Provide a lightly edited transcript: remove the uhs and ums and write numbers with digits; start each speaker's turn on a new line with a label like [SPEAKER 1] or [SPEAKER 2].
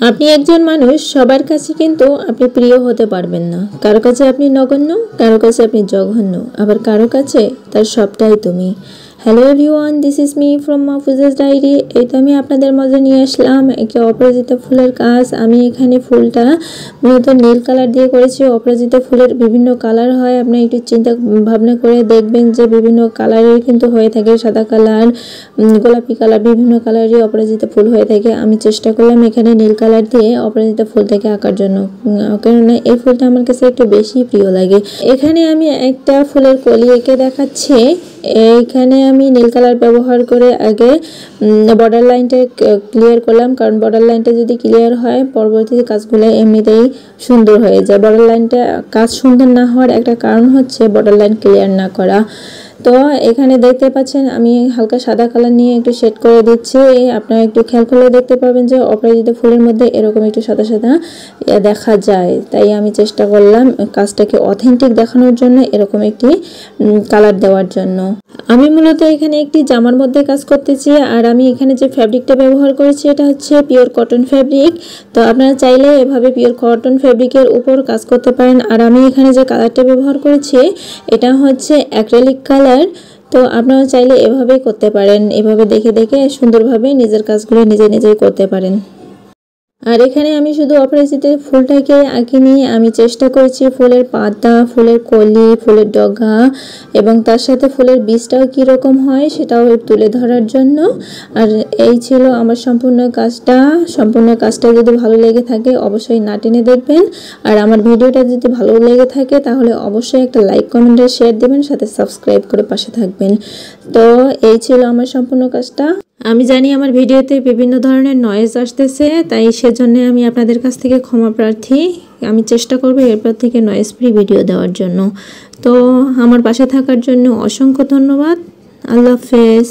[SPEAKER 1] আপনি একজন মানুষ, সবার কাছে কিন্তু আপনি প্রিয় হতে পারবেন না। কারো কাছে আপনি নগণ্য, কারো কাছে আপনি জঘন্য, আবার কারো কাছে তার সবটাই তুমি। Hello everyone, this is me from Mahfuza's diary. এই তো আমি আপনাদের মাঝে নিয়ে আসলাম একটা অপরাজিতা ফুলের কাজ। আমি এখানে ফুলটা মূলত নীল কালার দিয়ে করেছি। অপরাজিতা ফুলের বিভিন্ন কালার হয়, আপনি একটু চিন্তা ভাবনা করে দেখবেন যে বিভিন্ন কালারের কিন্তু হয়ে থাকে, সাদা কালার, গোলাপি কালার, বিভিন্ন কালারেরই অপরাজিতা ফুল হয়ে থাকে। আমি চেষ্টা করলাম এখানে নীল কালার দিয়ে অপরাজিতা ফুলটাকে আঁকার জন্য, কেননা এই ফুলটা আমার কাছে একটু বেশি প্রিয় লাগে। এখানে আমি একটা ফুলের কলি এঁকে দেখাচ্ছি। এইখানে আমি নীল কালার ব্যবহার করে আগে বর্ডার লাইনটা ক্লিয়ার করলাম, কারণ বর্ডার লাইনটা যদি ক্লিয়ার হয় পরবর্তী কাজগুলো এমনিতেই সুন্দর হয়ে যায়। বর্ডার লাইনটা কাজ সুন্দর না হওয়ার একটা কারণ হচ্ছে বর্ডার লাইন ক্লিয়ার না করা। তো এখানে দেখতে পাচ্ছেন আমি হালকা সাদা কালার নিয়ে একটু শেড করে দিচ্ছি। আপনারা একটু খেয়াল করলে দেখতে পাবেন যে অপরাজিতা ফুলের মধ্যে এরকম একটু সাদা সাদা দেখা যায়। তাই আমি চেষ্টা করলাম কাজটাকে অথেন্টিক দেখানোর জন্য, এরকম একটি কালার দেওয়ার জন্য। আমি মূলত এখানে একটি জামার মধ্যে কাজ করতেছি, আর আমি এখানে যে ফ্যাব্রিকটা ব্যবহার করেছি এটা হচ্ছে পিওর কটন ফ্যাব্রিক। তো আপনারা চাইলে এভাবে পিওর কটন ফ্যাব্রিকের উপর কাজ করতে পারেন। আর আমি এখানে যে কালারটা ব্যবহার করেছি এটা হচ্ছে অ্যাক্রিলিক কালার। তো আপনারা চাইলে এভাবেই করতে পারেন, এভাবে দেখে দেখে সুন্দরভাবে নিজের কাজগুলো নিজে নিজেই করতে পারেন। আর এখানে আমি শুধু অপরাজিতা ফুলটাকে আঁকিনি, আমি চেষ্টা করেছি ফুলের পাতা, ফুলের কলি, ফুলের ডগা এবং তার সাথে ফুলের বীজটাও কীরকম হয় সেটাও তুলে ধরার জন্য। আর এই ছিল আমার সম্পূর্ণ কাজটা। সম্পূর্ণ কাজটা যদি ভালো লেগে থাকে অবশ্যই না টেনে দেখবেন। আর আমার ভিডিওটা যদি ভালো লেগে থাকে তাহলে অবশ্যই একটা লাইক, কমেন্ট আর শেয়ার দেবেন, সাথে সাবস্ক্রাইব করে পাশে থাকবেন। তো এই ছিল আমার সম্পূর্ণ কাজটা। আমি জানি আমার ভিডিওতে বিভিন্ন ধরনের নয়েজ আসতেছে, তাই সেজন্য আমি আপনাদের কাছ থেকে ক্ষমা প্রার্থী। আমি চেষ্টা করব এরপর থেকে নয়েজ ফ্রি ভিডিও দেওয়ার জন্য। তো আমার পাশে থাকার জন্য অসংখ্য ধন্যবাদ। আল্লাহ হাফেজ।